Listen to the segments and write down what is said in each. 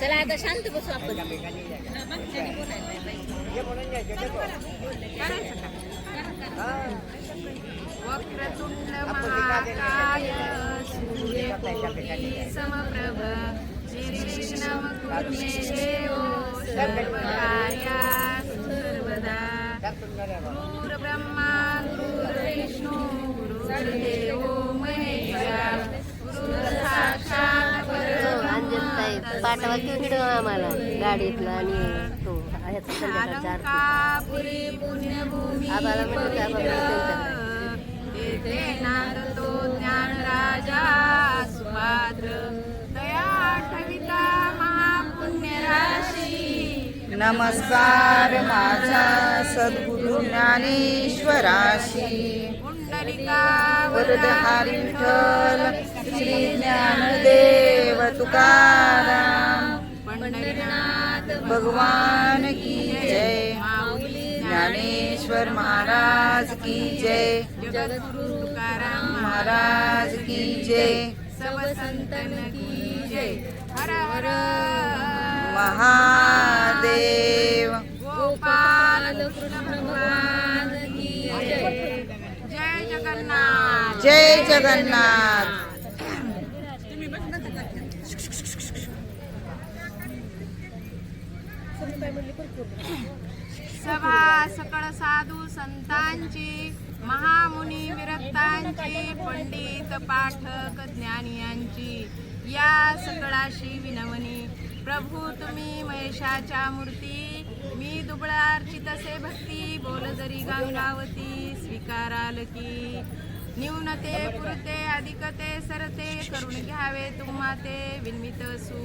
चला आता शांत बसू आपण. वक्रतुंड महाकाय सूर्यकोटि समप्रभ निर्विघ्नं कुरु मे देव सर्वकार्यासु सर्वदा. गुरुर्ब्रह्मा गुरुर्विष्णू गुरुर्देवो महेश्वरा गुरुर्साक्षात् परब्रह्म पाठवा की व्हिडिओ आम्हाला गाडीतला आणि तो ह्याचा संध्याकाळचा अलंकापुरी पुण्यभूमी आम्हाला म्हणतो आपण तेथे नांदतो ज्ञानराजा सुपात्र दया ठविता महापुण्य राशी. नमस्कार माझा सद्गुरु ज्ञानेश्वराशी. पुंडलिका वरदहारी विठ्ठल श्री ज्ञानदेव तुकाराम पंढरीनाथ भगवान की जय. माऊली ज्ञानेश्वर महाराज की जय. जगद्गुरु तुकाराम महाराज की जय. सब संतन की जय. हर हर महादेव. गोपाल कृष्ण भगवान की जय. जय जगन्नाथ. जय जगन्नाथ. सभा सकळ साधू संतांची महामुनी विरक्तांची पंडित पाठक ज्ञानियांची या सकळाशी विनवणी. प्रभू तुम्ही महेशाच्या मूर्ती मी दुबळा अर्चितसे भक्ती बोल जरी गंगावती स्वीकाराल की. न्यूनते पुरते अधिकते सरते करून घ्यावे तुम्हा ते विन्मित सू.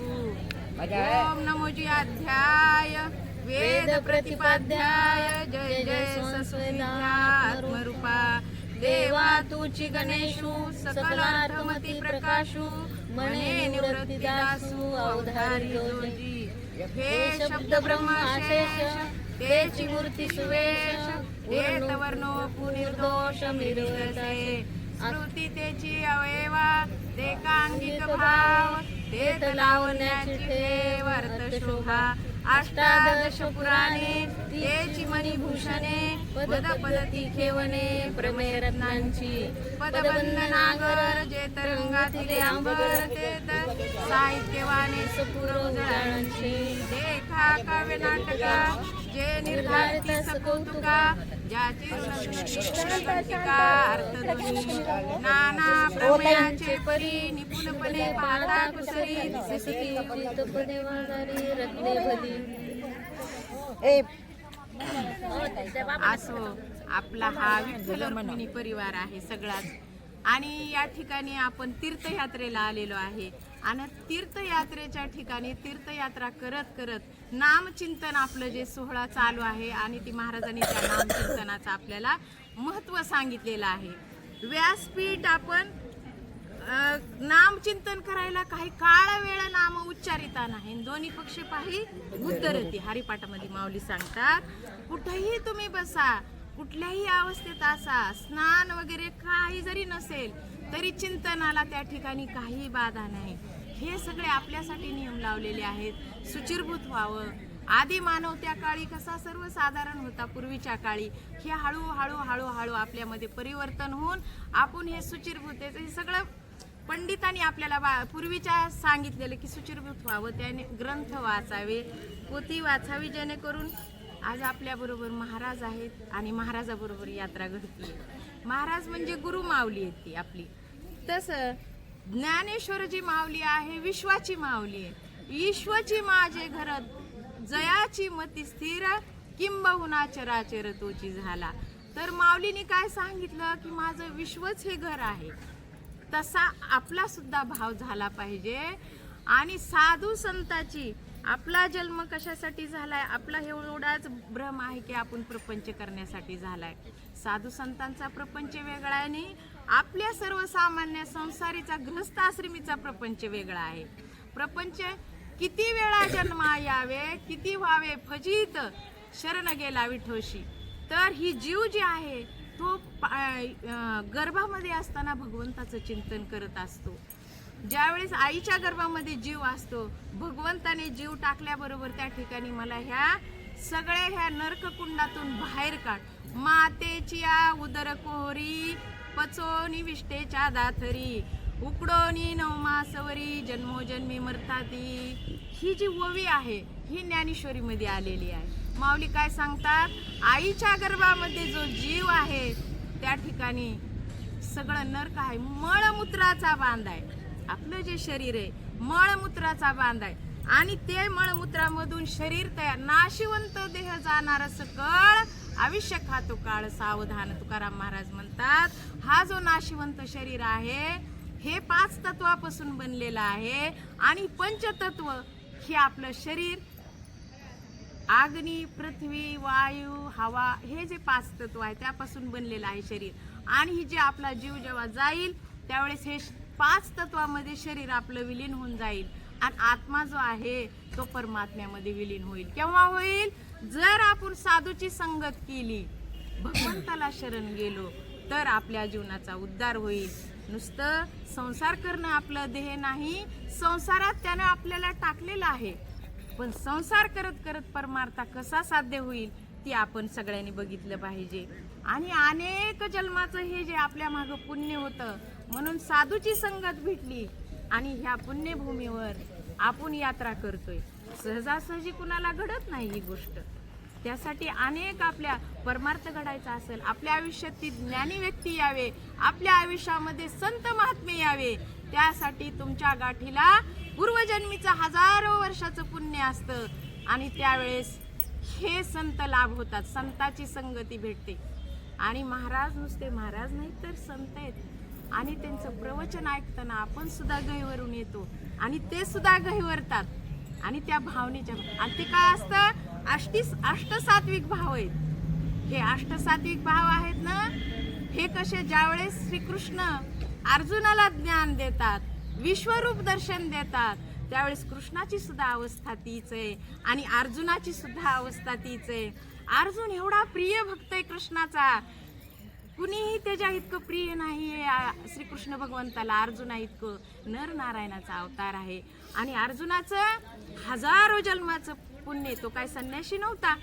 ओम नमोजी अध्याय वेद प्रतिपाध्याय जय जय सस्विध्यात्मरूपा देवा तुची गणेशू सकलार्थमती प्रकाशू मने निवृत्तिदासू अवधारी जोजी. हे शब्द ब्रह्मशेष तेची मूर्ती सुवेश हे तवर्णो पुनिर्दोष मिरवते. स्मृती तेची अवयवा ते कांगिक भाव ते लावण्याची ठेव अर्थ शोभा. अष्टादश पुराणे तेची मणिभूषणे पद पदती खेवणे प्रमेय रत्नांची. पदबंध नागर जे तरंगातील अंबर ते साहित्यवाने सपुरव जळांची. देखा काव्य नाटका जे निर्धारित सकौतुका ज्याची अर्थध्वनी. नाना प्रमेयाचे परी निपुणपणे पाहता कुसरी असो आपला हा विठ्ठल रुक्मिणी परिवार आहे सगळाच. आणि या ठिकाणी आपण तीर्थयात्रेला आलेलो आहे आणि तीर्थयात्रेच्या ठिकाणी तीर्थयात्रा करत करत नामचिंतन आपलं जे सोहळा चालू आहे आणि ती महाराजांनी त्या नामचिंतनाचं आपल्याला महत्त्व सांगितलेलं आहे. व्यासपीठ आपण नामचिंतन करायला काही काळ वेळ नाम उच्चारिता नाही दोन्ही पक्षी पाही उद्धरती. हरिपाठामध्ये माऊली सांगतात कुठेही तुम्ही बसा कुठल्याही अवस्थेत असा स्नान वगैरे काही जरी नसेल तरी चिंतनाला त्या ठिकाणी काही बाधा नाही. हे सगळे आपल्यासाठी नियम लावलेले आहेत. सुचिरभूत व्हावं. आधी मानव त्या काळी कसा सर्वसाधारण होता पूर्वीच्या काळी हे हळूहळू हळूहळू आपल्यामध्ये परिवर्तन होऊन आपण हे सुचिरभूत हे सगळं पंडितांनी आपल्याला पूर्वीच्या सांगितलेलं की सुचिरभूत व्हावं. त्याने ग्रंथ वाचावे पोथी वाचावी जेणेकरून आज आपल्याबरोबर महाराज आहेत आणि महाराजाबरोबर यात्रा घडते. महाराज म्हणजे गुरु माऊली आहेत ती आपली. तसं ज्ञानेश्वर जी माऊली आहे विश्वाची माऊली आहे. विश्वाची माझे घरात जयाची मती स्थिर किंबहुना चराचर तोची झाला. तर माऊलीने काय सांगितलं की माझं विश्वच हे घर आहे. तसा आपला सुद्धा भाव झाला पाहिजे. आणि साधू संताची आपला जन्म कशासाठी झालाय आपला एवढाच भ्रम आहे की आपण प्रपंच करण्यासाठी झालाय. साधू संतांचा प्रपंच वेगळा आणि आपल्या सर्वसामान्य संसारीचा गृहस्थ आश्रमीचा प्रपंच वेगळा आहे. प्रपंच किती वेळा जन्मा यावे किती व्हावे फजित शरण गेला विठोशी. तर ही जीव जी आहे तो गर्भामध्ये असताना भगवंताचं चिंतन करत असतो. ज्यावेळेस आईच्या गर्भामध्ये जीव असतो, भगवंताने जीव टाकल्याबरोबर त्या ठिकाणी मला ह्या सगळ्या ह्या नरककुंडातून बाहेर काढ. मातेची उदर कोहरी पचोनी विष्टेच्या दाथरी उकडोनी नवमासवरी जन्मोजन्मी मरताती. ही जी ओवी आहे ही ज्ञानेश्वरीमध्ये आलेली आहे. माऊली काय सांगतात, आईच्या गर्भामध्ये जो जीव आहे त्या ठिकाणी सगळं नरक आहे. मळमूत्राचा बांध आहे. आपलं जे शरीर आहे मळमूत्राचा बांध आहे आणि ते मळमूत्रामधून शरीर तयार, नाशिवंत देह जाणार सकळ आयुष्य खातो काळ सावधान. तुकाराम महाराज म्हणतात, हा जो नाशिवंत शरीर आहे हे 5 तत्वापासून बनलेलं आहे आणि पंचतत्व हे आपलं शरीर अग्नी, पृथ्वी, वायू, हवा हे जे 5 तत्व आहे त्यापासून बनलेलं आहे शरीर. आणि ही जे आपला जीव जेव्हा जाईल त्यावेळेस हे 5 तत्वामध्ये शरीर आपलं विलीन होऊन जाईल आणि आत्मा जो आहे तो परमात्म्यामध्ये विलीन होईल. केव्हा होईल? जर आपण साधूची संगत केली, भगवंताला शरण गेलो तर आपल्या जीवनाचा उद्धार होईल. नुसतं संसार करणं आपलं ध्येय नाही. संसारात त्यानं आपल्याला टाकलेलं आहे, पण संसार करत करत परमार्थ कसा साध्य होईल ती आपण सगळ्यांनी बघितलं पाहिजे. आणि अनेक जन्माचं हे जे आपल्या मागं पुण्य होतं म्हणून साधूची संगत भेटली आणि ह्या पुण्यभूमीवर आपण यात्रा करतोय. सहजासहजी कुणाला घडत नाही ही गोष्ट. त्यासाठी अनेक आपल्या परमार्थ घडायचा असेल, आपल्या आयुष्यात ती ज्ञानी व्यक्ती यावे, आपल्या आयुष्यामध्ये संत महात्मे यावे, त्यासाठी तुमच्या गाठीला पूर्वजन्मीचं हजारो वर्षाचं पुण्य असतं आणि त्यावेळेस हे संत लाभ होतात. संताची संगती भेटते. आणि महाराज नुसते महाराज नाही तर संत आहेत आणि त्यांचं प्रवचन ऐकताना आपण सुद्धा गहिवरून येतो आणि ते सुद्धा गहिवरतात. आणि त्या भावनेच्या आणि ते काय असतं, अष्टसात्विक भाव आहेत. हे अष्टसात्विक भाव आहेत ना, हे कसे, ज्यावेळेस श्रीकृष्ण अर्जुनाला ज्ञान देतात, विश्वरूप दर्शन देतात, त्यावेळेस कृष्णाची सुद्धा अवस्था तीच आहे आणि अर्जुनाची सुद्धा अवस्था तीच आहे. अर्जुन एवढा प्रिय भक्त आहे कृष्णाचा, कुणीही त्याच्या इतकं प्रिय नाही आहे श्रीकृष्ण भगवंताला. अर्जुना इतकं नर नारायणाचा अवतार आहे आणि अर्जुनाचं हजारो जन्माचं पुण्य. तो काय संन्यासी नव्हता,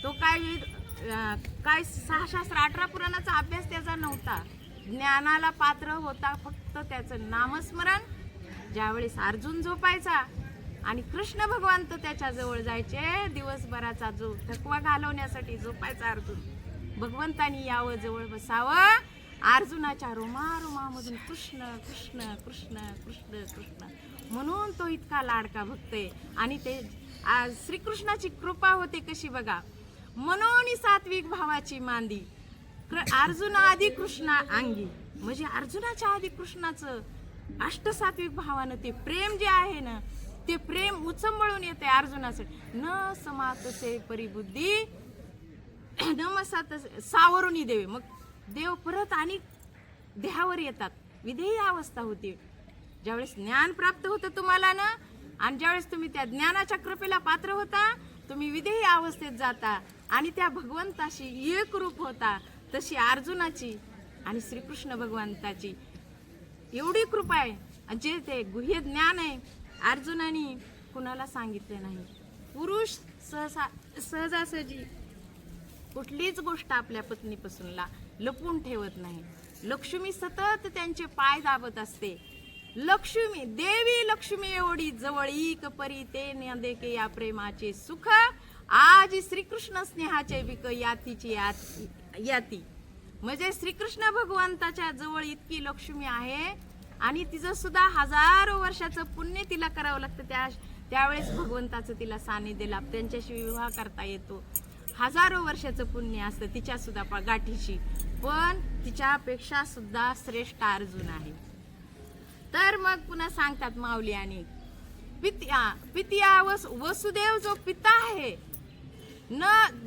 तो काय 6 शास्त्र 18 पुराणाचा अभ्यास त्याचा नव्हता. ज्ञानाला पात्र होता फक्त त्याचं नामस्मरण. ज्यावेळेस अर्जुन झोपायचा आणि कृष्ण भगवंत त्याच्या जवळ जायचे, दिवसभराचा जो थकवा घालवण्यासाठी झोपायचा अर्जुन, भगवंतानी यावं जवळ बसावं. अर्जुनाच्या रोमारोमामधून कृष्ण कृष्ण कृष्ण कृष्ण कृष्ण म्हणून तो इतका लाडका भक्त आहे. आणि ते श्रीकृष्णाची कृपा होते कशी बघा. मनोनी सात्विक भावाची मांदी अर्जुना आधी कृष्णा अंगी, म्हणजे अर्जुनाच्या आधी कृष्णाचं अष्टसात्विक भावानं ते प्रेम जे आहे ना, ते प्रेम उचंबळून येते अर्जुनासाठी. न समातसे परिबुद्धी नमसात सावरुणी देवे. मग देव परत आणि देहावर येतात, विधेयी अवस्था होती. ज्यावेळेस ज्ञान प्राप्त होतं तुम्हाला ना, आणि ज्यावेळेस तुम्ही त्या ज्ञानाच्या कृपेला पात्र होता, तुम्ही विधेयी अवस्थेत जाता आणि त्या भगवंताशी एक रूप होता. तशी अर्जुनाची आणि श्रीकृष्ण भगवंताची एवढी कृपा आहे. जे ते गुह्य ज्ञान आहे अर्जुनाने कुणाला सांगितलं नाही. पुरुष सहजासहजी कुठलीच गोष्ट आपल्या पत्नीपासून लपून ठेवत नाही. लक्ष्मी सतत त्यांचे पाय दाबत असते. लक्ष्मी देवी लक्ष्मी एवढी जवळीक परी ते न देके या प्रेमाचे सुख, आज श्रीकृष्ण स्नेहाचे बिक यातीची याती. म्हणजे श्रीकृष्ण भगवंताच्या जवळ इतकी लक्ष्मी आहे आणि तिचं सुद्धा हजारो वर्षाचं पुण्य तिला करावं लागतं. त्यावेळेस भगवंताचं तिला सानिध्य लाभ, त्यांच्याशी विवाह करता येतो. हजारो वर्षाचं पुण्य असतं तिच्या सुद्धा गाठीशी, पण तिच्यापेक्षा सुद्धा श्रेष्ठ अर्जुन आहे. तर मग पुन्हा सांगतात माऊली आणि पितिया वसुदेव जो पिता आहे न,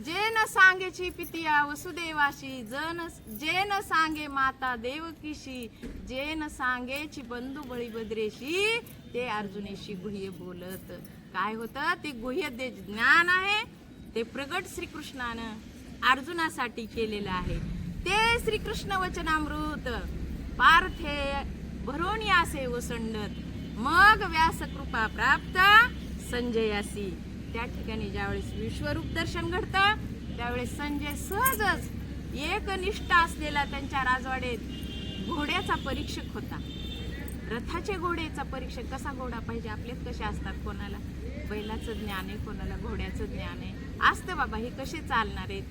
जे न सांगेची पितिया वसुदेवाशी, जे न सांगे माता देवकीशी, जे न सांगेची बंधू बळीभद्रेशी, ते अर्जुनेशी गुह्य बोलत. काय होतं ते गुह्य जे ज्ञान आहे ते प्रगट श्रीकृष्णानं अर्जुनासाठी केलेलं आहे. ते श्रीकृष्ण वचनामृत पार्थे भरोनी असे ओसंडत, मग व्यास कृपा प्राप्त संजयासी. त्या ठिकाणी ज्यावेळेस विश्वरूप दर्शन घडतं त्यावेळेस संजय सहजच एकनिष्ठ असलेला त्यांच्या राजवाड्यात घोड्याचा परीक्षक होता. रथाचे घोड्याचा परीक्षक. कसा घोडा पाहिजे, आपलेच कसे असतात, कोणाला बैलाचं ज्ञान आहे, कोणाला घोड्याचं ज्ञान आहे, असतं बाबा हे कसे चालणार आहेत.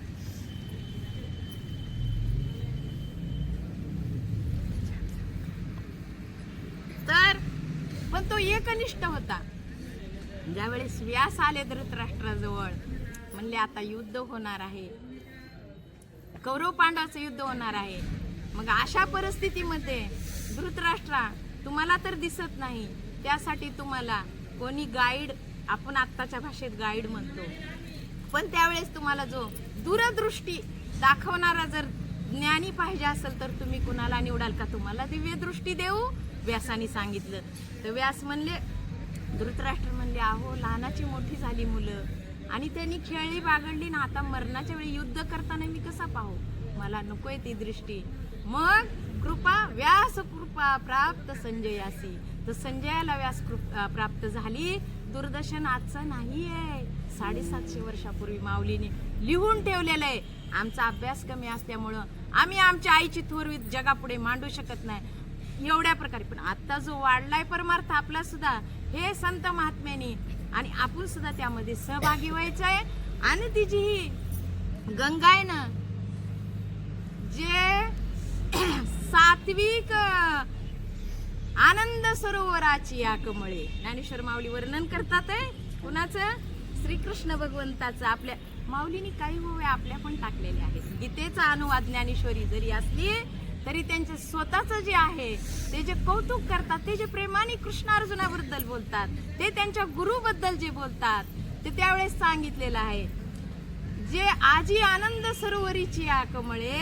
तर पण तो एकनिष्ठ होता. ज्यावेळेस व्यास आले धृतराष्ट्राजवळ, म्हणले आता युद्ध होणार आहे, कौरव पांडवाचं युद्ध होणार आहे. मग अशा परिस्थितीमध्ये धृतराष्ट्रा तुम्हाला तर दिसत नाही, त्यासाठी तुम्हाला कोणी गाईड, आपण आत्ताच्या भाषेत गाईड म्हणतो, पण त्यावेळेस तुम्हाला जो दूरदृष्टी दाखवणारा जर ज्ञानी पाहिजे असेल तर तुम्ही कुणाला निवडाल का? तुम्हाला दिव्य दृष्टी देऊ, व्यासाने सांगितलं. तर व्यास म्हणले, धृतराष्ट्र म्हणले, अहो लहानाची मोठी झाली मुलं आणि त्यांनी खेळली बागडली ना, आता मरणाच्या वेळी युद्ध करताना मी कसा पाहू, मला नकोय ती दृष्टी. मग कृपा व्यास कृपा प्राप्त संजयासी. तर संजयाला व्यास कृपा प्राप्त झाली. दूरदर्शन आजचं नाही आहे, 750 वर्षापूर्वी माऊलीने लिहून ठेवलेलं आहे. आमचा अभ्यास कमी असल्यामुळं आम्ही आमच्या आईची थोरवी जगापुढे मांडू शकत नाही एवढ्या प्रकारे. पण आता जो वाढलाय परमार्थ आपला सुद्धा, हे संत महात्म्यानी, आणि आपण सुद्धा त्यामध्ये सहभागी व्हायचंय. आणि तिची ही गंगा आहे ना, जे सात्विक आनंद सरोवराची या कमळे, ज्ञानेश्वर माऊली वर्णन करतात. कुणाचं? श्रीकृष्ण भगवंताचं. आपल्या माऊलीने काही ओव्या आपल्या पण टाकलेल्या आहेत. गीतेचा अनुवाद ज्ञानेश्वरी जरी असली तरी त्यांचे स्वतःचं जे आहे ते जे कौतुक करतात, ते जे प्रेमाने कृष्ण अर्जुनाबद्दल बोलतात, ते त्यांच्या गुरुबद्दल जे बोलतात, ते त्यावेळेस सांगितलेलं आहे. जे आजी आनंद सरोवरीची या कमळे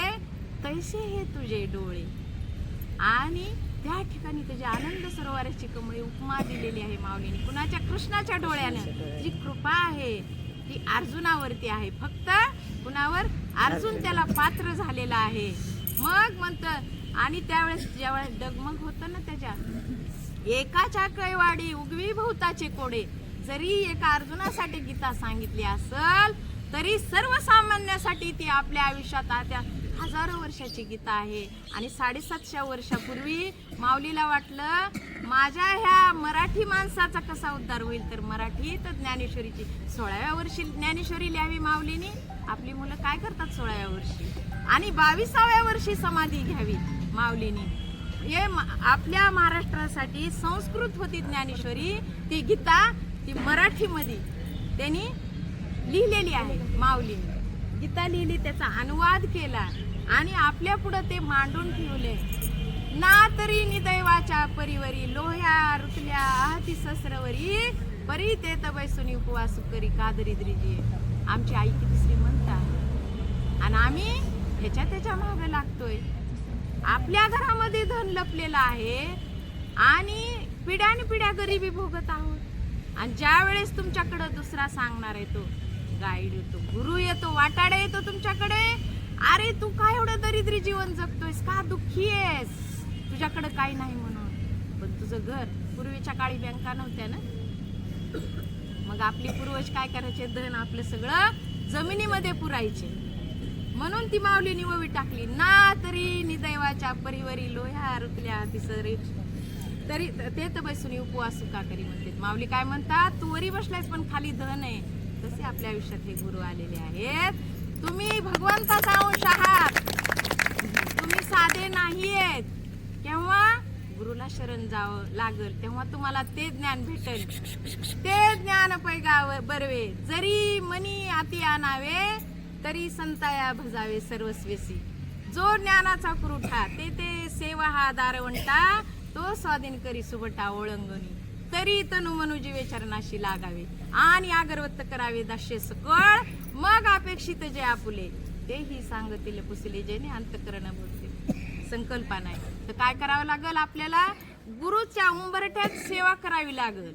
तैसे हे तुझे डोळे. आणि त्या ठिकाणी त्याच्या आनंद सरोवराची कमळी उपमा दिलेली आहे माऊलीने. कुणाच्या? कृष्णाच्या डोळ्यानं. जी कृपा आहे ती अर्जुनावरती आहे. फक्त कुणावर? अर्जुन त्याला पात्र झालेला आहे. मग म्हणतं, आणि त्यावेळेस ज्यावेळेस डगमग होतं ना, त्याच्या एकाच्या कैवाडी उगवी भोवताचे कोडे. जरी एका अर्जुनासाठी गीता सांगितली असल तरी सर्वसामान्यासाठी ती आपल्या आयुष्यात त्या हजारो वर्षाची गीता आहे. आणि 750 वर्षापूर्वी माऊलीला वाटलं माझ्या ह्या मराठी माणसाचा कसा उद्धार होईल, तर मराठीत ज्ञानेश्वरीची 16व्या वर्षी ज्ञानेश्वरी लिहावी माऊलीने. आपली मुलं काय करतात 16व्या वर्षी, आणि 22व्या वर्षी समाधी घ्यावी माऊलीने. हे आपल्या महाराष्ट्रासाठी संस्कृत होती ज्ञानेश्वरी, ती गीता ती मराठीमध्ये त्यांनी लिहिलेली आहे. माऊलीने गीता लिहिली, त्याचा अनुवाद केला आणि आपल्या पुढं ते मांडून ठेवले. ना तरी निदैवाच्या परिवरी लोह्या रुतल्या आहती सहस्रवरी परी ते तबैसुनी उपवास करी कादरिद्रीजी. आमची आई किती श्रीमंत आहे आणि आम्ही त्याच्या मागे लागतोय. आपल्या घरामध्ये धन लपलेलं आहे आणि पिढ्यानपिढ्या गरिबी भोगत आहोत. आणि ज्या वेळेस तुमच्याकडे दुसरा सांगणार येतो, गाईड येतो, गुरु येतो, वाटाडा येतो तुमच्याकडे, अरे तू काय एवढं दरिद्री जीवन जगतोयस, का दुःखी आहेस, तुझ्याकडे काही नाही म्हणून. पण तुझं घर, पूर्वीच्या काळी बँका नव्हत्या ना, मग आपली पूर्वज काय करायचे, धन आपलं सगळं जमिनीमध्ये पुरायचे. म्हणून ती माऊली निववी टाकली. ना तरी निदैवाच्या परिवरी लोह्या रुतल्या तिसरी तरी ते तर बसून उपवास का करी म्हणते माऊली. काय म्हणतात, तू वरी बसलायस पण खाली धन आहे. तसे आपल्या आयुष्यात हे गुरु आलेले आहेत. तुम्ही भगवंताचा अंश आहात, तुम्ही साधे नाहीयेत. केव्हा गुरुला शरण जावं लागल तेव्हा तुम्हाला ते ज्ञान भेटेल. ते ज्ञान पैगा बरवे, जरी मनी आती आणावे तरी संताया भजावे सर्वस्वेसी. जो ज्ञानाचा पुरवठा ते सेवा हा दारवंटा, तो स्वाधीन करी सुबटा ओळंगणी. तरी तनु मनुजी चरणाशी लागावे आणि अगरवत्त करावे दाशे सकळ. मग अपेक्षित जे आपुले तेही सांगतील पुसले जेने अंतकरण बोलते. संकल्पना नाही तर काय करावं लागल, आपल्याला गुरुच्या उंबरठ्यात सेवा करावी लागल.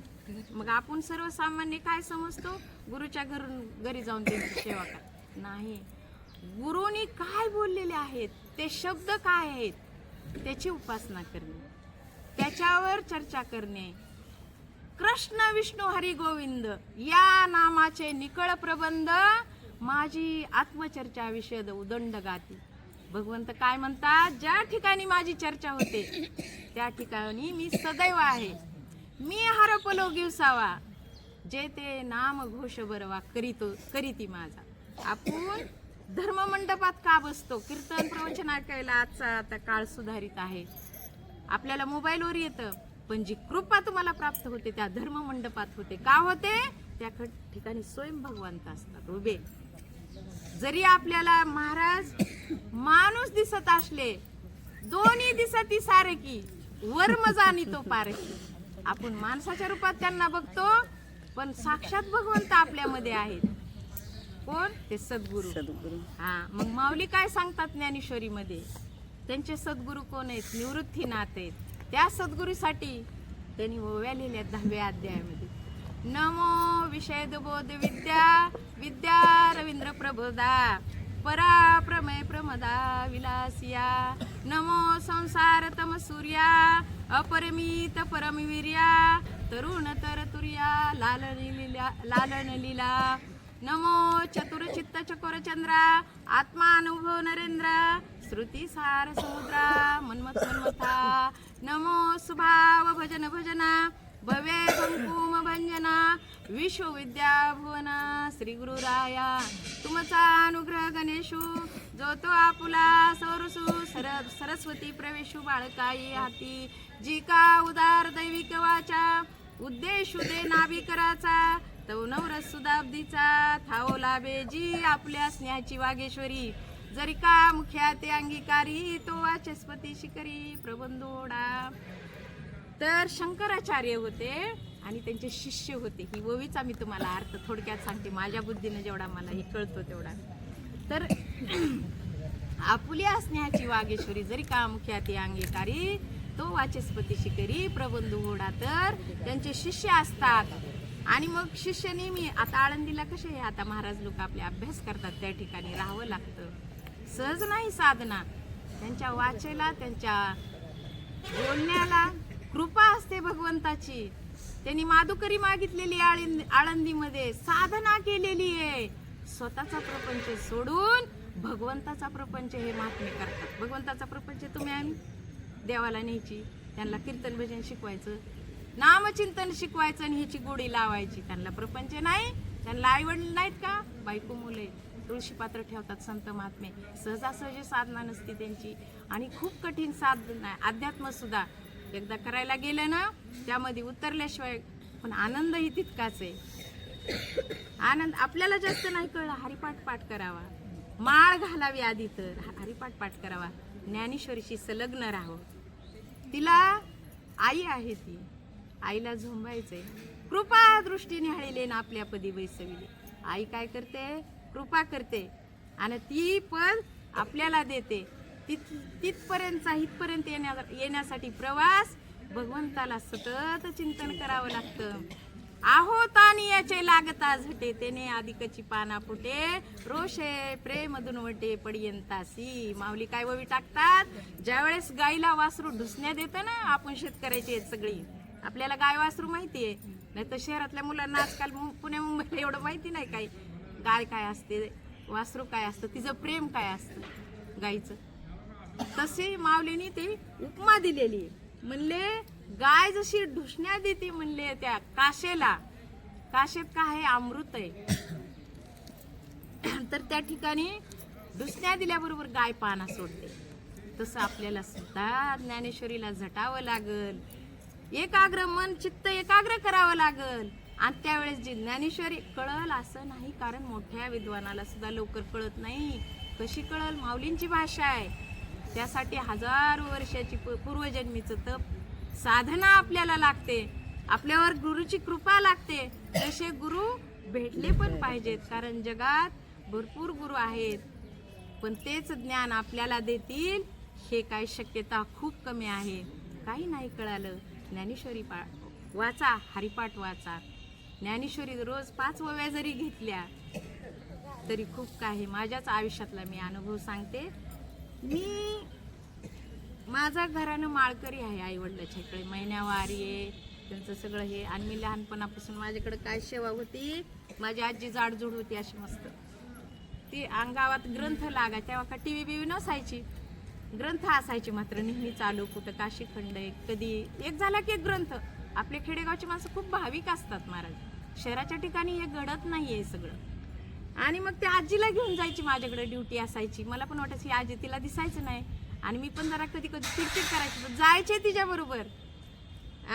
मग आपण सर्वसामान्य काय समजतो, गुरुच्या घरी जाऊन त्यांची सेवा करा. नाही, गुरुनी काय बोललेले आहेत, ते शब्द काय आहेत, त्याची उपासना करणे, त्याच्यावर चर्चा करणे, कृष्ण विष्णू हरी गोविंद या नामाचे निकळ प्रबंध माझी आत्मचर्चा विषद उदंड गाती. भगवंत काय म्हणतात, ज्या ठिकाणी माझी चर्चा होते त्या ठिकाणी मी सदैव आहे. मी हरपलो गिवसावा, जे ते नाम घोष बरवा करीती माझा. आपण धर्ममंडपात का बसतो? कीर्तन प्रवचन ऐकायला आजचा आता काळ सुधारित आहे, आपल्याला मोबाईलवर येतं, पण जी कृपा तुम्हाला प्राप्त होते त्या धर्ममंडपात होते. का होते? त्या ठिकाणी स्वयं भगवंत असतात उभे. जरी आपल्याला महाराज माणूस दिसत असले, दोन्ही दिसती सारखी, वर्म जाणी तो पारखी. आपण माणसाच्या रूपात त्यांना बघतो, पण साक्षात भगवंत आपल्यामध्ये आहेत. कोण? ते सद्गुरू. हा, मग माऊली काय सांगतात ज्ञानेश्वरी मध्ये? त्यांचे सद्गुरू कोण आहेत? निवृत्तीनाथ आहेत. त्या सद्गुरूसाठी त्यांनी ओव्या लिहिल्या 10व्या अध्यायामध्ये. नमो विषयद बोध विद्या विद्या रवींद्र प्रबोधा परा प्रमेय प्रमदा विलासिया. नमो संसार तम सूर्या अपरमित परमवीर्या तरुण तरतुर्या लालन लीला. नमो चतुर चित्त चकोर चंद्रा आत्मानुभव नरेंद्र श्रुती सार समुद्रा मन्मथा. नमो सुभाव भजन भजना भव्य कुंकुम भंजना विश्वविद्या भुवना श्री गुरुराया. तुमचा अनुग्रह गणेशू जो तो आपुला सौरसू सरस्वती प्रवेशू बाळकाई हाती. जी का उदार दैविक वाचा उद्देशू दे नाभिकराचा तव नवरस सुदाब्दीचा थाओ लाभे जी आपल्या स्नेहाची वागेश्वरी. जरी का मुख्या ते अंगीकारी तो वाचस्पती शिकरी प्रबंधोडा. तर शंकराचार्य होते आणि त्यांचे शिष्य होते. ही ओवीचा मी तुम्हाला अर्थ थोडक्यात सांगते, माझ्या बुद्धीने जेवढा मला हे कळतो तेवढा. तर आपुल्या स्नेहाची वागेश्वरी जरी का मुख्या ते अंगीकारी तो वाचस्पती शिकरी प्रबंधू होडा. तर त्यांचे शिष्य असतात आणि मग शिष्य नेहमी आता आळंदीला कसे आहे, आता महाराज लोक आपले अभ्यास करतात, त्या ठिकाणी राहावं लागतं. सहज नाही साधना. त्यांच्या वाचेला त्यांच्या बोलण्याला कृपा असते भगवंताची. त्यांनी माधुकरी मागितलेली आळंदीमध्ये साधना केलेली आहे. स्वतःचा प्रपंच सोडून भगवंताचा प्रपंच हे महात्मे करतात. भगवंताचा प्रपंच तुम्ही आम्ही देवाला न्यायची, त्यांना कीर्तन भजन शिकवायचं, नामचिंतन शिकवायचं आणि ह्याची गोडी लावायची. त्यांना प्रपंच नाही, त्यांना आई वडील नाहीत का? बायको मुले तुळशी पात्र ठेवतात संत महात्मे. सहजासहजी साधना नसती त्यांची आणि खूप कठीण साधना. अध्यात्म सुद्धा एकदा करायला गेलं ना त्यामध्ये उतरल्याशिवाय पण आनंद ही तितकाच आहे. आनंद आपल्याला जास्त नाही कळलं, हरिपाठ पाठ करावा, माळ घालावी, आधी तर हरिपाठ पाठ करावा, ज्ञानेश्वरीशी संलग्न राहावं. तिला आई आहे, ती आईला झोंबायचंय. कृपा दृष्टीने हळीले ना आपल्या पदी बैसविले. आई काय करते? कृपा करते आणि ती पद आपल्याला देते. तिथपर्यंतचा हितपर्यंत येण्यासाठी प्रवास भगवंताला सतत चिंतन करावं लागतं. आहो तानी याचे लागता झटे तेने आदिकची पाना फुटे रोषे प्रेम दुनवटे पडियंतासी. माऊली काय ववी टाकतात? ज्यावेळेस गाईला वासरू ढुसण्या देतं ना, आपण शेतकऱ्याची आहेत सगळी, आपल्याला गाय वासरू माहितीये, नाही तर शहरातल्या मुलांना आजकाल पुण्या मुंबईला एवढं माहिती नाही काय गाय काय असते, वासरू काय असतं, तिचं प्रेम काय असतं गाईचं. तसे माऊलीने ते उपमा दिलेली. म्हणले गाय जशी ढुसण्या देते म्हणले त्या काशेला, काशेत काय आहे? अमृत आहे. तर त्या ठिकाणी ढुसण्या दिल्याबरोबर गाय पाना सोडते. तसं आपल्याला सुद्धा ज्ञानेश्वरीला झटावं लागल, एकाग्र मन चित्त एकाग्र करावं लागल. आणि त्यावेळेस जी ज्ञानेश्वरी कळल असं नाही, कारण मोठ्या विद्वानाला सुद्धा लवकर कळत नाही. कशी कळल? माऊलींची भाषा आहे. त्यासाठी हजारो वर्षाची पूर्वजन्मीचं तप साधना आपल्याला लागते. आपल्यावर गुरुची कृपा लागते. तसे गुरु भेटले पण पाहिजेत, कारण जगात भरपूर गुरु आहेत, पण तेच ज्ञान आपल्याला देतील हे काही शक्यता खूप कमी आहे. काही नाही कळालं, ज्ञानेश्वरी वाचा, हरिपाठ वाचा. ज्ञानेश्वरी रोज 5 ओव्या जरी घेतल्या तरी खूप काही. माझ्याच आयुष्यातला मी अनुभव सांगते. मी माझा घरानं माळकरी आहे, आई वडिलाच्या इकडे महिन्यावारी आहे, त्यांचं सगळं हे. आणि मी लहानपणापासून माझ्याकडे काय सेवा होती, माझी आजी जाडजूड होती अशी मस्त. ती अंगावात ग्रंथ लागा, तेव्हा का टी व्ही बिव्ही नसायची, ग्रंथ असायची मात्र नेहमी चालू. कुठं काशीखंड एक, कधी एक झाला की एक ग्रंथ. आपले खेडेगावची माणसं खूप भाविक असतात महाराज, शहराच्या ठिकाणी हे घडत नाहीये सगळं. आणि मग त्या आजीला घेऊन जायची, माझ्याकडे ड्युटी असायची. मला पण वाटायची ही आजी, तिला दिसायचं नाही. आणि मी पण जरा कधी कधी चिडचिड करायची, पण जायचे तिच्याबरोबर.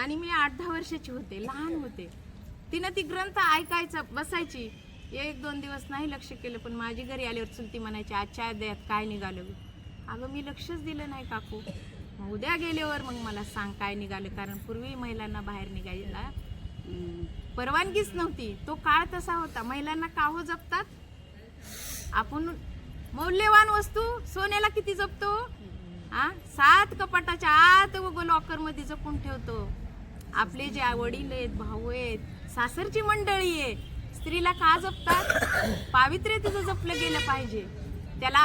आणि मी 8-10 वर्षाची होते, लहान होते. तिनं ती ग्रंथ ऐकायचं बसायची. 1-2 दिवस नाही लक्ष केलं, पण माझी घरी आल्यावर चुलती म्हणायची, आजच्या अध्यायात काय निघालं. अगं मी लक्षच दिलं नाही काकू. मग उद्या गेल्यावर मग मला सांग काय निघालं. कारण पूर्वी महिलांना बाहेर निघायला परवानगीच नव्हती. तो काळ तसा होता. महिलांना का हो जपतात? आपण मौल्यवान वस्तू सोन्याला किती जपतो? 7 कपाटाच्या आत लॉकर मध्ये जपून ठेवतो. आपले जे वडील आहेत, भाऊ आहेत, सासरची मंडळी आहे, स्त्रीला का जपतात? पावित्र्य तिचं जपलं गेलं पाहिजे. त्याला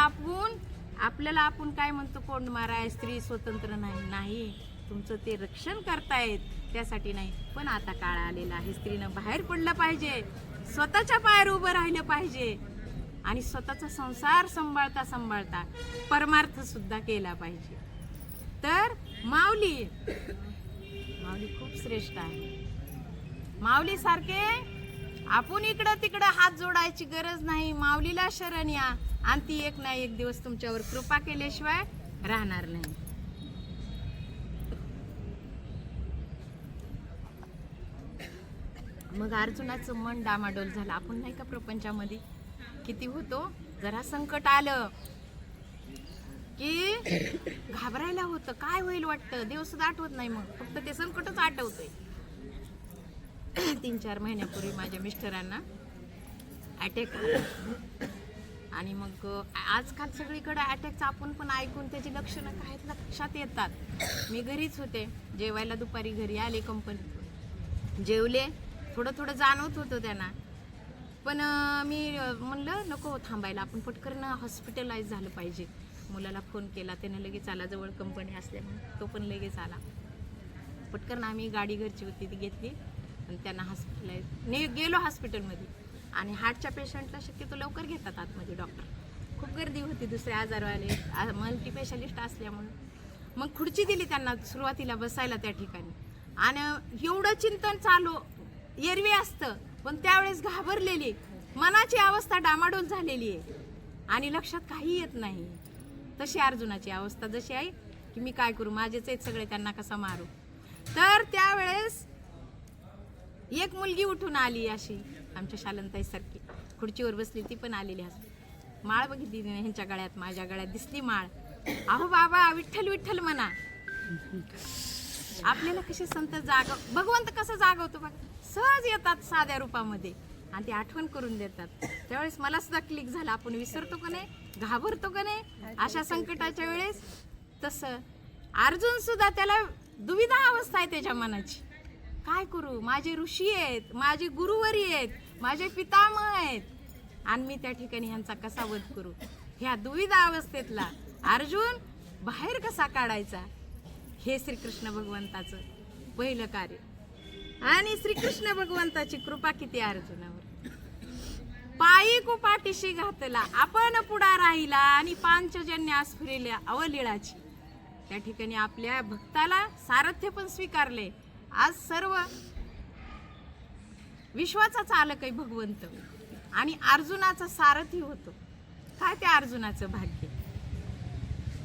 आपल्याला आपण काय म्हणतो, कोंड माराय, स्त्री स्वतंत्र नाही. तुमचं ते रक्षण करतायत त्यासाठी नाही. पण आता काळ आलेला आहे, स्त्रीनं बाहेर पडलं पाहिजे, स्वतःच्या पायावर उभं राहिलं पाहिजे आणि स्वतःचा संसार सांभाळता परमार्थ सुद्धा केला पाहिजे. तर माऊली खूप श्रेष्ठ आहे. माऊली सारखे आपण इकडं तिकडं हात जोडायची गरज नाही. माऊलीला शरण या आणि ती एक ना एक दिवस तुमच्यावर कृपा केल्याशिवाय राहणार नाही. मग अर्जुनाचं मन डामाडोल झालं. आपण नाही का प्रपंचामध्ये किती होतो, जरा संकट आलं की घाबरायला होतं, काय होईल वाटतं, देव सुद्धा आठवत नाही, मग फक्त ते संकटच आठवतंय. 3-4 महिन्यापूर्वी माझ्या मिस्टरांना अटॅक आला. आणि मग आजकाल सगळीकडे अटॅकचं आपण पण ऐकून त्याची लक्षणं काय लक्षात येतात. मी घरीच होते, जेवायला दुपारी घरी आले, कंपनीत जेवले. थोडं जाणवत होतं त्यांना, पण मी म्हणलं नको थांबायला, आपण पटकन हॉस्पिटलाइज झालं पाहिजे. मुलाला फोन केला, त्याने लगेच आला, जवळ कंपनी असल्यामुळे तो पण लगेच आला. पटकन आम्ही गाडी घरची होती ती घेतली आणि त्यांना हॉस्पिटलाइज गेलो हॉस्पिटलमध्ये. आणि हार्टच्या पेशंटला शक्यतो लवकर घेतात आतमध्ये डॉक्टर. खूप गर्दी होती, दुसरे आजारवाले, मल्टी स्पेशालिस्ट असल्यामुळे. मग खुर्ची दिली त्यांना सुरुवातीला बसायला त्या ठिकाणी. आणि एवढं चिंतन चालू, एरवी असतं, पण त्यावेळेस घाबरलेली मनाची अवस्था डामाडोल झालेली आहे आणि लक्षात काही येत नाही. तशी अर्जुनाची अवस्था जशी आहे की मी काय करू, माझेच आहेत सगळे, त्यांना कसा मारू. तर त्यावेळेस एक मुलगी उठून आली, अशी आमच्या शालंताई सारखी खुर्चीवर बसली, ती पण आलेली हसली. माळ बघितली ह्यांच्या गळ्यात, माझ्या गळ्यात दिसली माळ. अहो बाबा विठ्ठल विठ्ठल म्हणा. आपल्याला कसे संत भगवंत कसं जागवतो बघा, सहज येतात साध्या रूपामध्ये आणि ते आठवण करून देतात. त्यावेळेस मला सुद्धा क्लिक झाला, आपण विसरतो का नाही, घाबरतो का नाही अशा संकटाच्या वेळेस. तसं अर्जुन सुद्धा, त्याला दुविधा अवस्था आहे त्याच्या मनाची. काय करू, माझे ऋषी आहेत, माझे गुरुवरी आहेत, माझे पितामह आहेत आणि मी त्या ठिकाणी ह्यांचा कसा वध करू. ह्या दुविधा अवस्थेतला अर्जुन बाहेर कसा काढायचा, हे श्रीकृष्ण भगवंताचं पहिलं कार्य. आणि श्रीकृष्ण भगवंताची कृपा किती अर्जुनावर. पायी कुपाठीशी घातला, आपण पुढा राहिला आणि पांचजन्यास फिरल्या अवलीळाची. त्या ठिकाणी आपल्या भक्ताला सारथ्य पण स्वीकारले. आज सर्व विश्वाचा चालक आहे भगवंत आणि अर्जुनाचा सारथी होतो. काय त्या अर्जुनाचं भाग्य.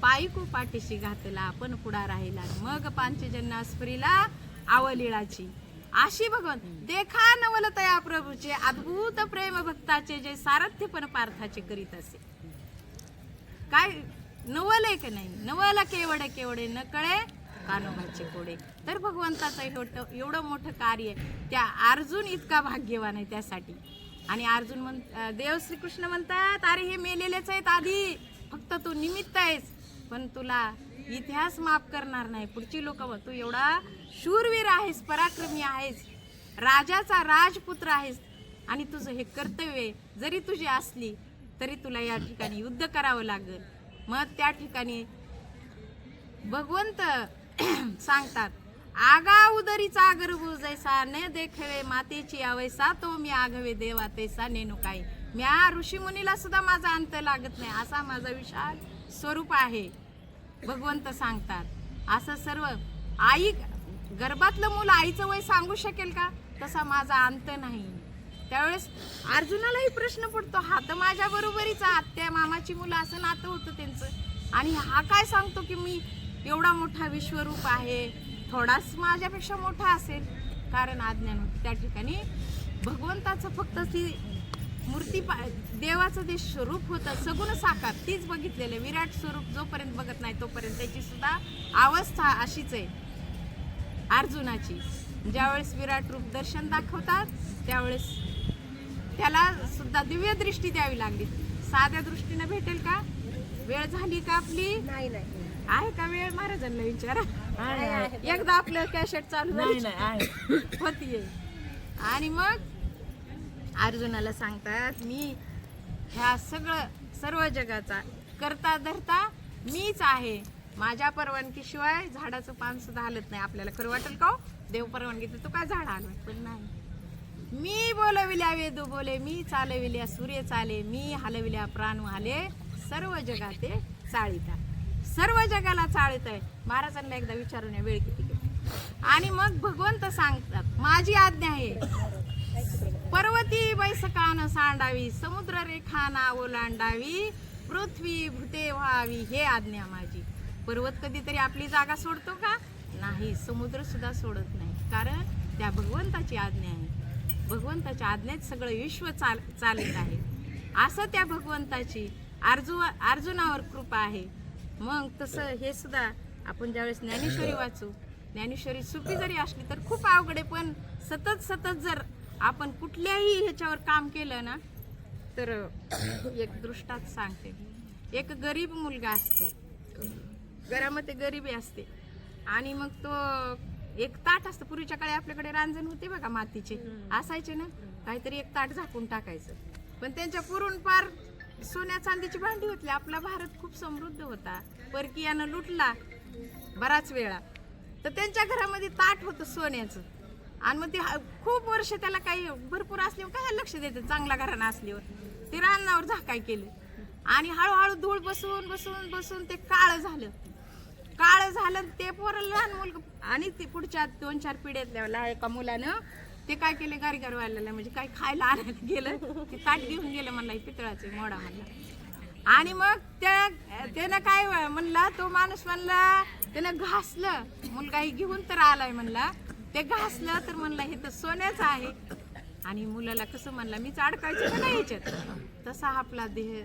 पायी कुपाठीशी घातला, आपण पुढा राहिला, मग पांचजन्यास फिरला अवलीळाची. अशी भगवंत देखा नवलतया प्रभूचे अद्भुत प्रेम भक्ताचे, जे सारथ्य पण पार्थाचे करीत असे. काय नवल आहे का नाही, नवल केवढे केवढे न कळे कानोबाचे कोडे. तर भगवंताचं एवढं मोठं कार्य, त्या अर्जुन इतका भाग्यवान आहे त्यासाठी. आणि अर्जुन देव श्रीकृष्ण म्हणतात, अरे हे मेलेलेच आहेत आधी, फक्त तू निमित्त आहेस, पण तुला इतिहास माफ करणार नाही. पुढची लोक, तू एवढा शूरवीर आहेस, पराक्रमी आहेस, राजाचा राजपुत्र आहेस आणि तुझं हे कर्तव्य जरी तुझी असली तरी तुला या ठिकाणी युद्ध करावं लागेल. मग त्या ठिकाणी भगवंत सांगतात, आगा उदरीचा गर्भ जैसा ने देखळे मातेची अवैसा तो मी आघवे देवा तैसा नेनू काही. म्या ऋषी मुनीला सुद्धा माझा अंत लागत नाही असा माझा विशाल स्वरूप आहे भगवंत सांगतात. असं सर्व आई गर्भातलं मुलं आईचं वय सांगू शकेल का? तसा माझा अंत नाही. त्यावेळेस अर्जुनालाही प्रश्न पडतो, हा तर माझ्या बरोबरीचा आत्या मामाची मुलं असं नातं होतं त्यांचं, आणि हा काय सांगतो की मी एवढा मोठा विश्वरूप आहे, थोडाच माझ्यापेक्षा मोठा असेल. कारण अज्ञान होतं त्या ठिकाणी. भगवंताचं फक्त ती मूर्ती देवाचं ते स्वरूप होतं सगुण साकार तीच बघितलेलं. विराट स्वरूप जोपर्यंत बघत नाही तोपर्यंत त्याची सुद्धा अवस्था अशीच आहे अर्जुनाची. ज्यावेळेस विराट रूप दर्शन दाखवतात त्यावेळेस त्याला सुद्धा दिव्य दृष्टी द्यावी लागली. साध्या दृष्टीने भेटेल का? वेळ झाली का आपली? नाही नाही आहे का वेळ? महाराजांना विचारा. एकदा आपलं कॅसेट चालू होतीये. आणि मग अर्जुनाला सांगतात, मी ह्या सर्व जगाचा करता धरता मीच आहे. माझ्या परवानगीशिवाय झाडाचं पान सुद्धा हलत नाही. आपल्याला खरं वाटेल का देव परवानगी देतो काय झाड हलवाय? पण नाही. मी बोलविल्या वेदू बोले, मी चालविल्या सूर्य चाले, मी हलविल्या प्राण हाले, सर्व जगाते चाळीता. सर्व जगाला चाळीत आहे. महाराजांना एकदा विचारून वेळ किती गेली. आणि मग भगवंत सांगतात, माझी आज्ञा आहे पर्वती बैसकान सांडावी, समुद्र रेखाना ओलांडावी, पृथ्वी भूते व्हावी, हे आज्ञा माझी. पर्वत कधीतरी आपली जागा सोडतो का? नाही. समुद्र सुद्धा सोडत नाही. कारण त्या भगवंताची आज्ञा आहे. भगवंताच्या आज्ञेत सगळं विश्व चालत आहे. असं त्या भगवंताची अर्जुनावर कृपा आहे. मग तसं हे सुद्धा आपण ज्यावेळेस ज्ञानेश्वरी वाचू, ज्ञानेश्वरी सोपी जरी असली तर खूप अवघड आहे. पण सतत जर आपण कुठल्याही ह्याच्यावर काम केलं ना तर एक दृष्टात सांगते. एक गरीब मुलगा असतो, घरामध्ये गरिबी असते, आणि मग तो एक ताट असतं. पूर्वीच्या काळी आपल्याकडे रांजण होते बघा मातीचे, असायचे ना, काहीतरी एक ताट झाकून टाकायचं. पण त्यांच्या पुरून पार सोन्या चांदीची भांडी होती. आपला भारत खूप समृद्ध होता, परकीयानं लुटला बराच वेळा, तर त्यांच्या घरामध्ये ताट होतं सोन्याचं. आणि मग ते खूप वर्ष त्याला काही भरपूर असल्यावर काय लक्ष देतं, चांगला घराणं असल्यावर ते रानावर झाकाय केलं, आणि हळूहळू धूळ बसून बसून बसून ते काळं झालं. ते पोरं लहान मुलगा, आणि ते पुढच्या 2-4 पिढ्यातल्या एका मुलानं ते काय केले, गारगार व्हायला म्हणजे काय खायला आणायला गेलं, ते ताट घेऊन गेलं. म्हणला पितळाचे मोडा म्हणला. आणि मग त्यानं काय म्हणला, तो माणूस म्हणला, त्यानं घासलं. मुलगाही घेऊन तर आलाय म्हणला, ते घासलं तर म्हणला हे तर सोन्याचं आहे. आणि मुलाला कसं म्हणला, मीच अडकायचं ना ह्याच्यात. तसा आपला देह,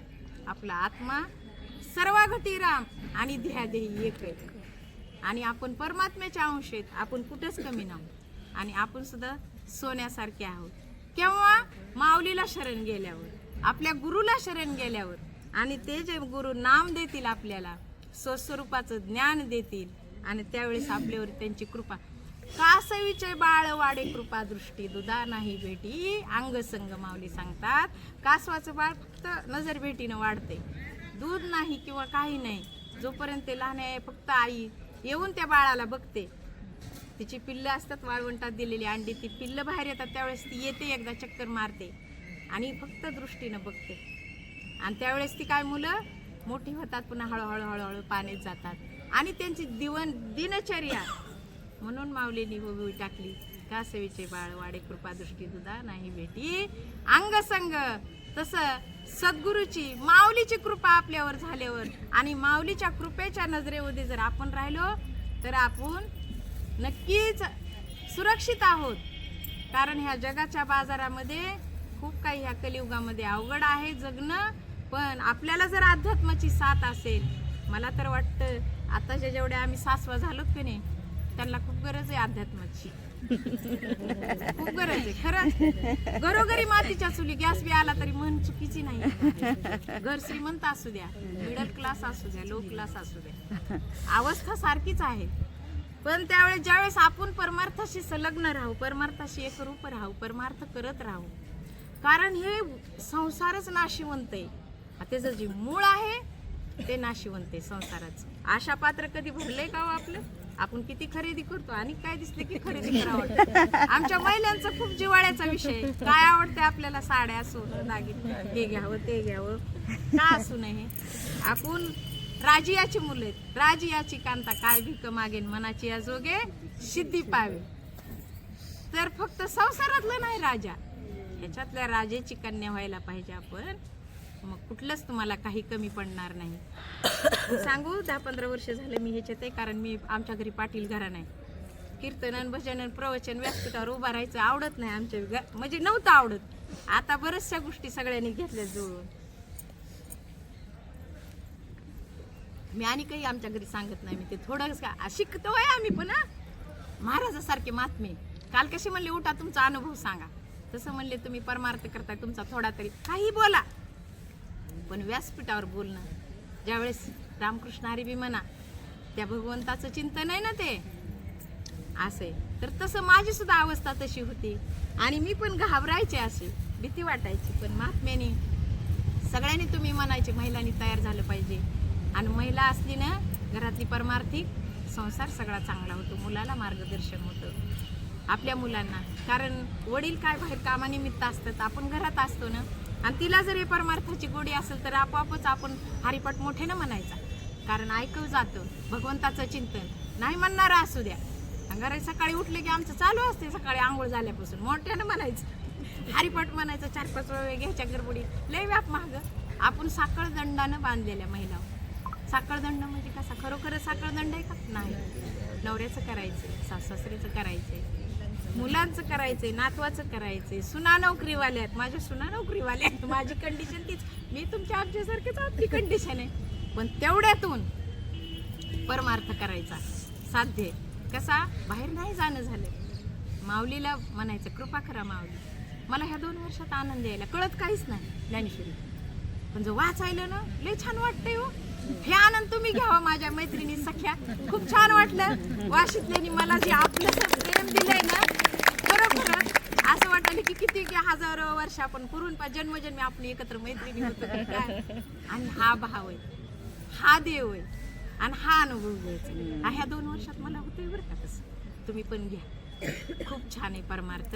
आपला आत्मा सर्व घटी राम आणि देहादेही एक आहे. आणि आपण परमात्म्याचे अंश आहेत. आपण कुठेच कमी नाही. आणि आपण सुद्धा सोन्यासारखे आहोत. केव्हा? माऊलीला शरण गेल्यावर, आपल्या गुरुला शरण गेल्यावर. आणि ते जे गुरु नाम देतील आपल्याला, स्वस्वरूपाचं ज्ञान देतील, आणि त्यावेळेस आपल्यावर त्यांची कृपा. कासवीचे बाळ वाडे कृपा दृष्टी, दुधा नाही भेटी अंगसंग, माऊली सांगतात. कासवाचं बाळ फक्त नजर भेटीनं वाढते, दूध नाही किंवा काही नाही. जोपर्यंत ते लहान आहे फक्त आई येऊन त्या बाळाला बघते. तिची पिल्लं असतात वाळवंटात दिलेली अंडी, ती पिल्लं बाहेर येतात त्यावेळेस ती येते, एकदा चक्कर मारते आणि फक्त दृष्टीनं बघते. आणि त्यावेळेस ती काय मुलं मोठी होतात, पुन्हा हळूहळू पाण्यात जातात, आणि त्यांची दिनचर्या. म्हणून माऊलींनी होवी टाकली, कासवीचे बाळ वाडे कृपा दृष्टी, दुधा नाही भेटी अंगसंग. तसं सद्गुरूची, माऊलीची कृपा आपल्यावर झाल्यावर, आणि माऊलीच्या कृपेच्या नजरेमध्ये जर आपण राहिलो तर आपण नक्कीच सुरक्षित आहोत. कारण ह्या जगाच्या बाजारामध्ये खूप काही ह्या कलियुगामध्ये अवघड आहे जगणं. पण आपल्याला जर अध्यात्माची साथ असेल, मला तर वाटतं आताच्या जेवढ्या आम्ही सासवा झालोत की नाही, त्यांना खूप गरज आहे अध्यात्माची. खूप गरज आहे खरंच. घरोघरी मातीच्या चुली, गॅस बी आला तरी मन चुकीची नाही. घर श्रीमंत असू द्या, मिडल क्लास असू द्या, लो क्लास असू द्या, अवस्था सारखीच आहे. पण त्यावेळेस ज्यावेळेस आपण परमार्थाशी संलग्न राहू, परमार्थाशी एकरूप राहू, परमार्थ करत राहू. कारण हे संसारच नाशिवंत आहे. त्याचं जे मूळ आहे ते नाशिवंत आहे संसाराचं. आशा पात्र कधी भरले का हो आपलं? आपण किती खरेदी करतो आणि काय दिसलं की खरेदी करावं. आमच्या महिलांचा खूप जिव्हाळ्याचा विषय. काय आवडते आपल्याला? साड्या, सोनं, दागिने, हे घ्यावं ते घ्यावं, का असू नये. आपण राजियाची मुलं आहेत. राजियाची कांता काय भीक मागेन, मनाची या जोगे सिद्धी पावे. तर फक्त संसारातलं नाही राजा, ह्याच्यातल्या राजाची कन्या व्हायला पाहिजे आपण. मग कुठलंच तुम्हाला काही कमी पडणार नाही. सांगू 10-15 वर्ष झालं मी ह्याच्यात आहे, कारण मी आमच्या घरी पाटील घरा नाही. कीर्तन, भजन, प्रवचन, व्यासपीठावर उभा राहायचं आवडत नाही आमच्या म्हणजे नव्हतं आवडत. आता बऱ्याचशा गोष्टी सगळ्यांनी घेतल्या जुळवून. मी आणि काही आमच्या घरी सांगत नाही. मी ते थोडं शिकतोय आम्ही पण. महाराजासारखे महात्मे काल कसे म्हणले, उठा तुमचा अनुभव सांगा, तसं म्हणले तुम्ही परमार्थ करताय तुमचा थोडा तरी, काही बोला पण व्यासपीठावर बोलणं. ज्यावेळेस रामकृष्ण हरी बी म्हणा, त्या भगवंताचं चिंतन आहे ना ते असे. तर तसं माझी सुद्धा अवस्था तशी होती आणि मी पण घाबरायचे, अशी भीती वाटायची. पण महात्म्याने सगळ्यांनी तुम्ही म्हणायचे महिलांनी तयार झालं पाहिजे. आणि महिला असली ना घरातली परमार्थिक संसार सगळा चांगला होतो. मुलाला मार्गदर्शन होतं आपल्या मुलांना. कारण वडील काय बाहेर कामानिमित्त असतात, आपण घरात असतो ना. आणि तिला जर हे परमार्थाची गोडी असेल तर आपोआपच आपण हरिपाठ मोठ्यानं म्हणायचा. कारण ऐकव जातं भगवंताचं चिंतन. नाही म्हणणारा असू द्या, घरी सकाळी उठले की आमचं चालू असते, सकाळी आंघोळ झाल्यापासून मोठ्यानं म्हणायचं, हरिपाठ म्हणायचं. 4-5 वेळ घ्यायच्या गडबडी, लय व्याप महाग. आपण साखळ दंडानं बांधलेल्या महिला. साखळदंड म्हणजे कसा? खरोखर साखळदंड आहे का? नाही. नवऱ्याचं करायचंय, सासऱ्याचं करायचंय, मुलांचं करायचंय, नातवाचं करायचंय. सुना नोकरीवाल्या आहेत, माझ्या सुना नोकरीवाल्या आहेत. माझी कंडिशन तीच. मी तुमच्या आमच्यासारखीच आपली कंडिशन आहे. पण तेवढ्यातून परमार्थ करायचा साध्य कसा? बाहेर नाही जाणं झालं. माऊलीला म्हणायचं, कृपा करा माऊली, मला ह्या 2 वर्षात आनंद यायला कळत काहीच नाही ज्ञानेश्वरी, पण जर वाचायलं ना लय छान वाटतंय हो. हे आनंद तुम्ही घ्यावा माझ्या मैत्रिणी सख्या. खूप छान वाटलं वाशीतल्यानी मला जे आपलं प्रेम दिलंय ना, खरोखर असं वाटलं की किती हजारो वर्ष आपण पूर्वी जन्मजन्मी आपली एकत्र मैत्रिणी होतो काय. आणि हा भाव आहे, हा देव आहे आणि हा अनुभव घ्यायचा. ह्या 2 वर्षात मला होतोय बरं का. तसं तुम्ही पण घ्या. खूप छान आहे परमार्थ.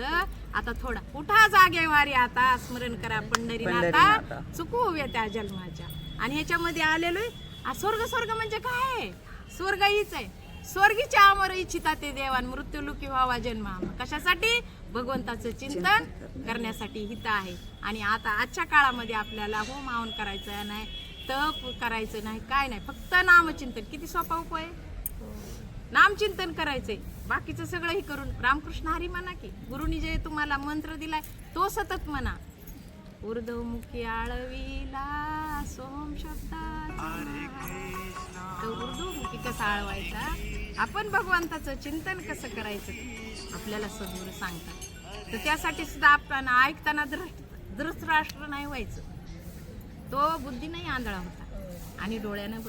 आता थोडा उठा जागेवारी, आता स्मरण करा पंढरीनाथा, चुकू उभ्या त्या जन्माच्या. आणि ह्याच्यामध्ये आलेलो आहे स्वर्ग म्हणजे काय? स्वर्ग हीच आहे. स्वर्गीच्या अमर इच्छिता ते देवान, मृत्यू लुकी व्हावा जन्म. कशासाठी? भगवंताचं चिंतन करण्यासाठी हित आहे. आणि आता आजच्या काळामध्ये आपल्याला होम हवन करायचं नाही, तप करायचं नाही, काय नाही, फक्त नामचिंतन. किती सोपा उपाय. नामचिंतन करायचंय, बाकीचं सगळं हे करून रामकृष्ण हरी म्हणा की गुरुनी जे तुम्हाला मंत्र दिलाय तो सतत म्हणा. ऊर्ध्वमुखी आळवीला सोम शब्दाचा, ऊर्ध्वमुखी कसा आळवायचा, आपण भगवंताचं चिंतन कसं करायचं आपल्याला सद्गुरू सांगतात. तर त्यासाठी सुद्धा आपण ऐकताना धृतराष्ट्र नाही व्हायचं. तो बुद्धी नाही आंधळा होता आणि डोळ्यानं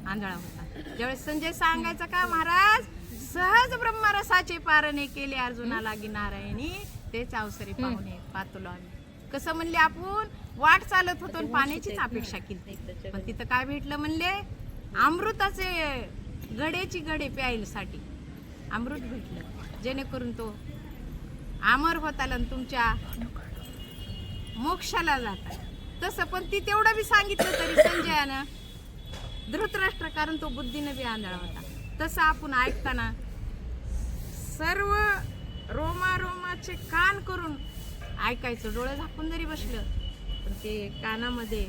आंधळा होता. ज्यावेळेस संजय सांगायचा का, महाराज सहज ब्रह्मरसाचे पारणे केले अर्जुनाला नारायणी, तेच अवसरी पाहुणे पातलो आम्ही. कसं म्हणले, आपण वाट चालत होतो आणि पाण्याचीच अपेक्षा केली, पण तिथं काय भेटलं म्हणले, अमृताचे गडेची गडे प्यायसाठी अमृत भेटलं, जेणेकरून तो अमर होताल आणि तुमच्या मोक्षाला जाता. तसं पण ती तेवढं बी सांगितलं तरी संजयानं धृतराष्ट्र, कारण तो बुद्धीनं बी आंधळा होता. तसं आपण ऐकताना सर्व रोमारोमाचे कान करून ऐकायचं. डोळे झाकून जरी बसलं पण ते कानामध्ये,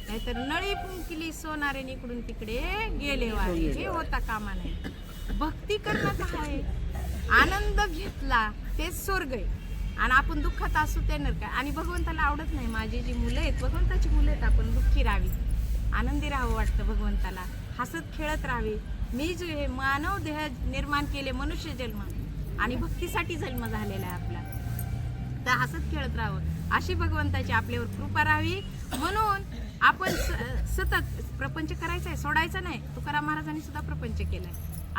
नाहीतर नळी पुंकिली सोनारे इकडून तिकडे गेले वारे, हे होता कामा नाही. भक्ती करणं काय, आनंद घेतला तेच स्वर्ग आहे. आणि आपण दुःखात असू त्यानं काय. आणि भगवंताला आवडत नाही माझी जी मुलं आहेत, भगवंताची मुलं आहेत, आपण दुःखी राहावी, आनंदी राहावं वाटतं भगवंताला, हसत खेळत राहावे. मी जे हे मानव देह निर्माण केले, मनुष्य जन्म आणि भक्तीसाठी जन्म झालेला आहे आपला, तर हसत खेळत राहावं अशी भगवंताची आपल्यावर कृपा राहावी. म्हणून आपण सतत प्रपंच करायचा आहे, सोडायचा नाही. तुकाराम महाराजांनी सुद्धा प्रपंच केलाय.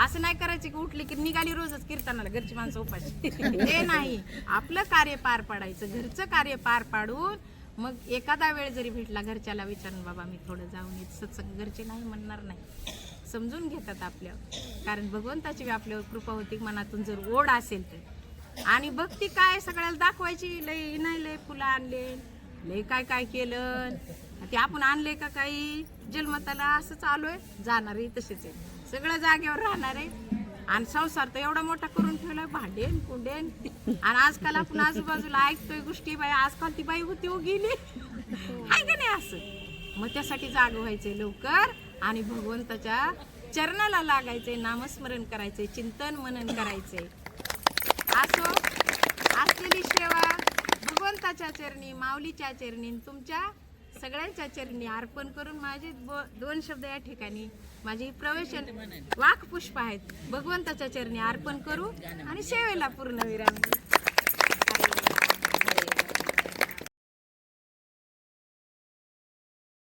असं नाही करायचं की उठली की निघाली रोजच कीर्तनाला, घरची माणसं उपाशी, ते नाही. आपलं कार्य पार पाडायचं, घरचं कार्य पार पाडून मग एखादा वेळ जरी भेटला घरच्याला विचारून, बाबा मी थोडं जाऊन येत सत्संग, घरचे नाही म्हणणार नाही. समजून घेतात आपल्यावर, कारण भगवंताची बी आपल्यावर कृपा होती मनातून जर ओढ असेल तर. आणि भक्ती काय सगळ्याला दाखवायची, लय नाही लय फुलं आणले, लय काय काय केलं, ते आपण आणले का काही, जन्मताला असंच आलोय, जाणारही तसेच आहे, सगळं जागेवर राहणार आहे. आणि संसार तर एवढा मोठा करून ठेवलाय, भांडेन कुंडेन. आणि आजकाल आपण आजूबाजूला ऐकतोय गोष्टी, बाई आजकाल ती बाई होती हो गेली, आहे का नाही असं. मग त्यासाठी जाग व्हायचंय लवकर आणि भगवंताच्या चरणाला लागायचंय, नामस्मरण करायचंय, चिंतन मनन करायचंय. असो असलेली सेवा भगवंताच्या चरणी, माऊलीच्या चरणी, तुमच्या सगळ्यांच्या चरणी अर्पण करून माझे 2 शब्द या ठिकाणी माझे प्रवेशन वाक्पुष्प आहेत, भगवंताच्या चरणी अर्पण करू आणि सेवेला पूर्ण विराम.